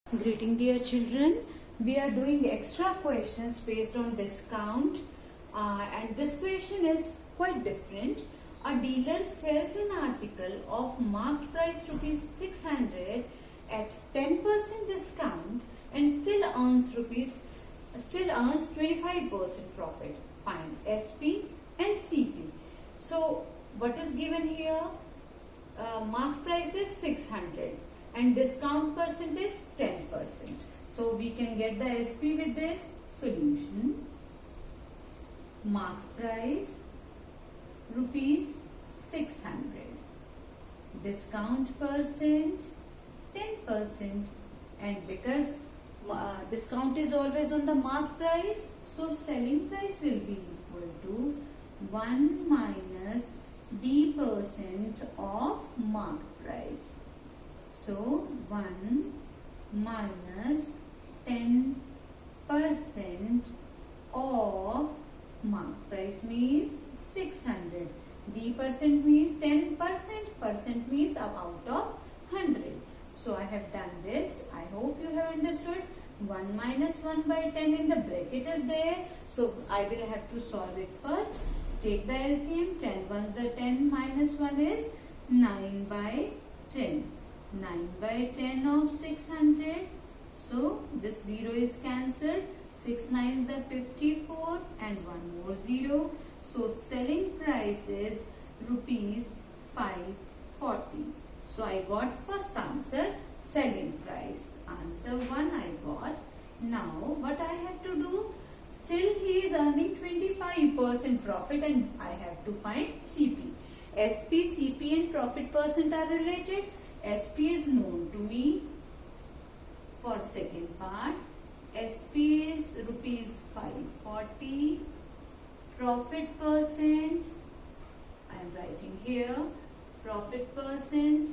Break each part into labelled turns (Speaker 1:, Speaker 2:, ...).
Speaker 1: Greeting dear children, we are doing extra questions based on discount and this question is quite different. A dealer sells an article of marked price rupees 600 at 10% discount and still earns 25% profit. Find SP and CP. So what is given here? Marked price is 600 and discount percent is 10%. So we can get the SP with this solution. Mark price rupees 600. Discount percent 10%, and because discount is always on the mark price, so selling price will be equal to 1 minus D% of mark price. So 1 minus 10% of mark price means 600. D% means 10%, percent means out of 100. So I have done this. I hope you have understood. 1 minus 1 by 10 in the bracket is there. So I will have to solve it first. Take the LCM. 10 ones the 10 minus 1 is 9 by 10. 9 by 10 of 600. So this 0 is cancelled. 6 nines the 54 and 1 more 0. So selling price is rupees 540. So I got first answer, selling price. Answer 1 I got. Now what I have to do? Still he is earning 25% profit and I have to find CP. SP, CP and profit percent are related. SP is known to me. For second part, SP is rupees 540. Profit percent, I am writing here, profit percent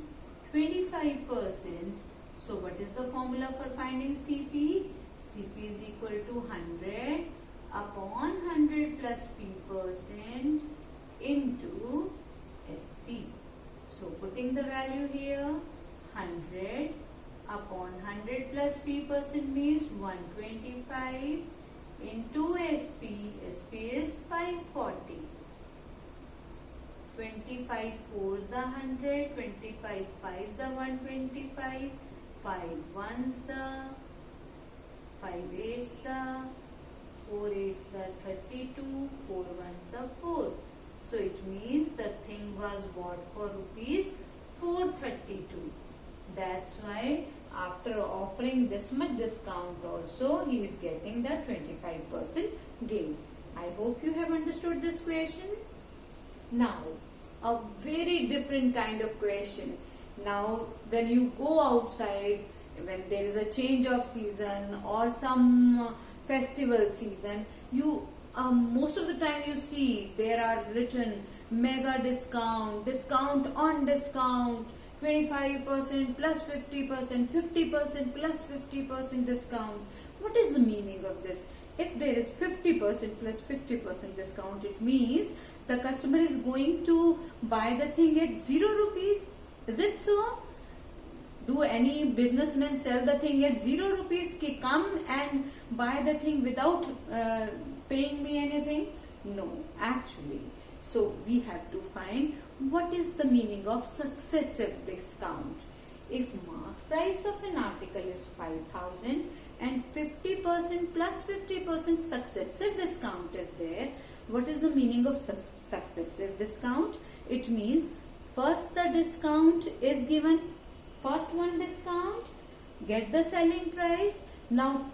Speaker 1: 25%. So what is the formula for finding CP? CP is equal to 100 upon 100 plus P% into SP. So putting the value here, 100 upon 100 plus P% means 125 into SP. SP is 540. 25 4s the 100, 25 5s the 125, 5 1s the, 5 8s the, 4 8s the 32, 4 1s the 4. So it means the thing was bought for rupees 432. That's why after offering this much discount also he is getting the 25% gain. I hope you have understood this question. Now a very different kind of question. Now when you go outside, when there is a change of season or some festival season, you most of the time you see there are written mega discount, discount on discount, 25% plus 50%, 50% plus 50% discount. What is the meaning of this? If there is 50% plus 50% discount, it means the customer is going to buy the thing at 0 rupees. Is it so? Do any businessman sell the thing at 0 rupees? Ki come and buy the thing without paying me anything? No, actually. So we have to find what is the meaning of successive discount. If mark price of an article is 5,000 and 50% plus 50% successive discount is there, what is the meaning of successive discount? It means first the discount is given, first one discount, get the selling price, now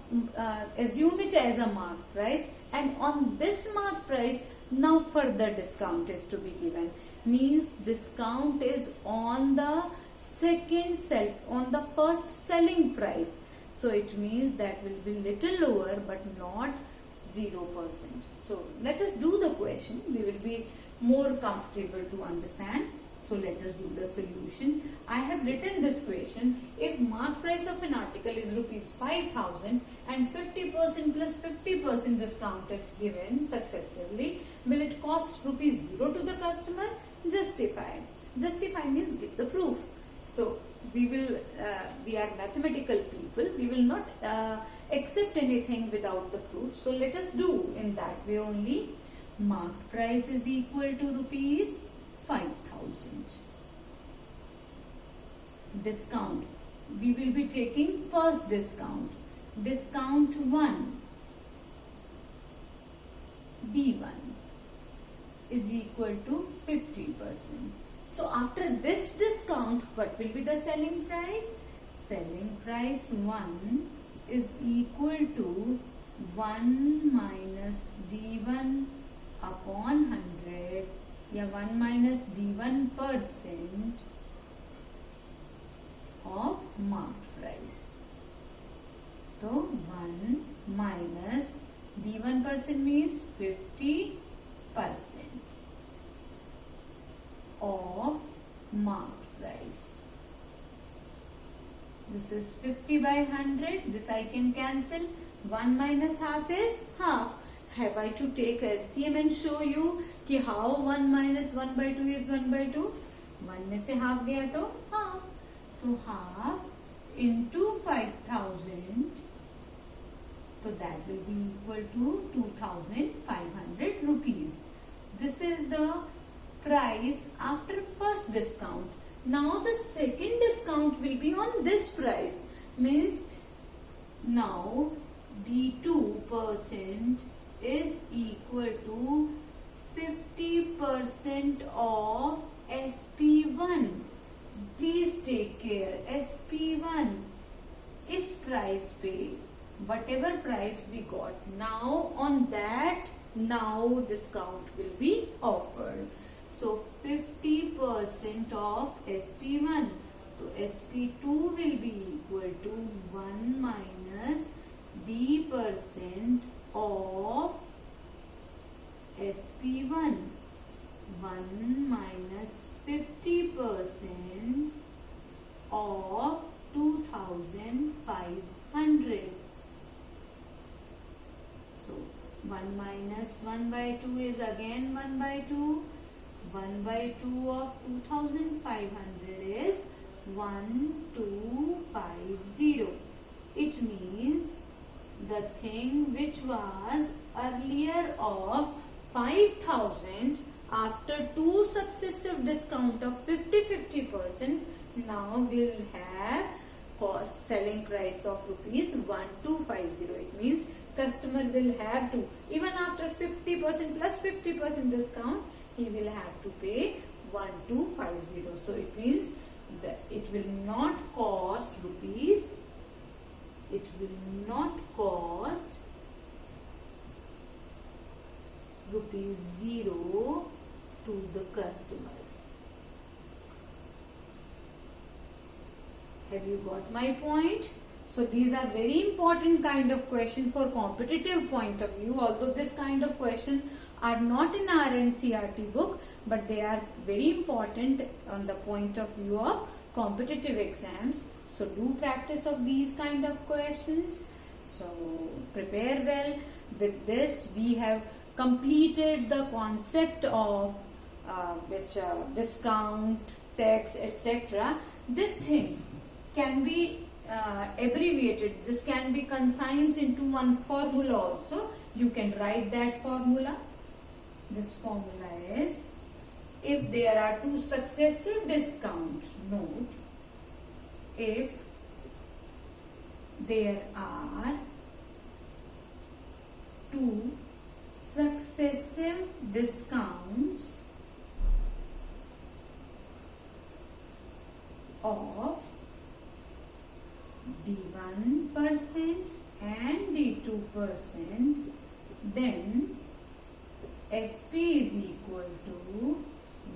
Speaker 1: assume it as a mark price, and on this mark price now further discount is to be given. Means discount is on the on the first selling price. So it means that will be little lower but not 0%. So let us do the question. We will be more comfortable to understand. So let us do the solution. I have written this question. If mark price of an article is rupees 5,000 and 50% plus 50% discount is given successively, will it cost rupees 0 to the customer? Justify. Justify means give the proof. So we are mathematical people, we will not accept anything without the proof. So let us do in that way only. Marked price is equal to rupees 5,000. Discount. We will be taking first discount. Discount 1. D1 is equal to 50%. So after this discount, what will be the selling price? Selling price 1 is equal to 1 minus D1 upon 100, या 1 minus D1% of marked price. So 1 minus D1% means 50% of marked price. This is 50 by 100. This I can cancel. 1 minus half is half. Have I to take LCM and show you कि how 1 minus 1 by 2 is 1 by 2? 1 में से half गया तो half. तो half into 5,000. So that will be equal to 2,500 rupees. This is the price after first discount. Now the second discount will be on this price. Means now D2% is equal to 50% of SP1. Please take care. SP1 is price पे whatever price we got, now on that now discount will be offered. So 50% of SP1. So SP2 will be equal to 1 minus D% of SP1. 1 minus 50% of 2,500. So 1 minus 1 by 2 is again 1 by 2. 1 by 2 of 2,500 is 1250. It means the thing which was earlier of 5,000 after two successive discount of 50% now will have cost selling price of rupees 1250. It means customer will have to, even after 50% plus 50% discount, he will have to pay 1250. So it means that it will not cost rupees, it will not cost rupees 0 to the customer. Have you got my point? So these are very important kind of question for competitive point of view. Although this kind of question are not in our NCERT book, but they are very important on the point of view of competitive exams. So do practice of these kind of questions. So prepare well. With this we have completed the concept of discount, tax, etc. This thing can be abbreviated. This can be concised into one formula also. You can write that formula. This formula is, if there are two successive discounts, note, if there are two successive discounts of D1% and D2%, then SP is equal to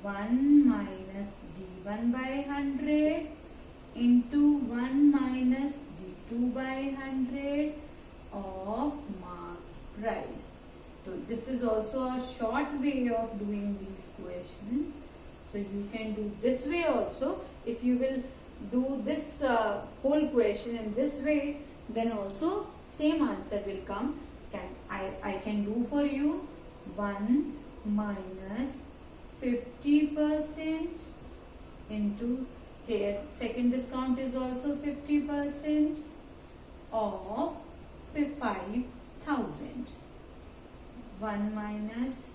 Speaker 1: 1 minus D1 by 100 into 1 minus D2 by 100 of marked price. So this is also a short way of doing these questions. So you can do this way also. If you will do this whole question in this way, then also same answer will come. I can do for you 1 minus 50% into Here second discount is also 50% of 5,000. 1 minus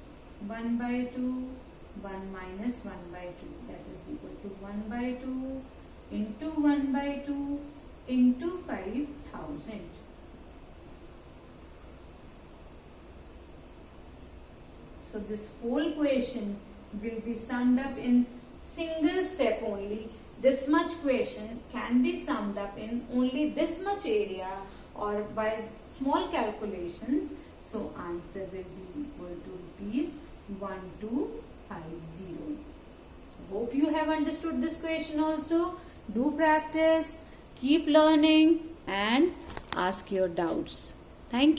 Speaker 1: 1 by 2, 1 minus 1 by 2, that is equal to 1 by 2 into 1 by 2 into 5,000. So this whole question will be summed up in single step only. This much question can be summed up in only this much area or by small calculations. So answer will be equal to rupees 1250. So hope you have understood this question also. Do practice, keep learning and ask your doubts. Thank you.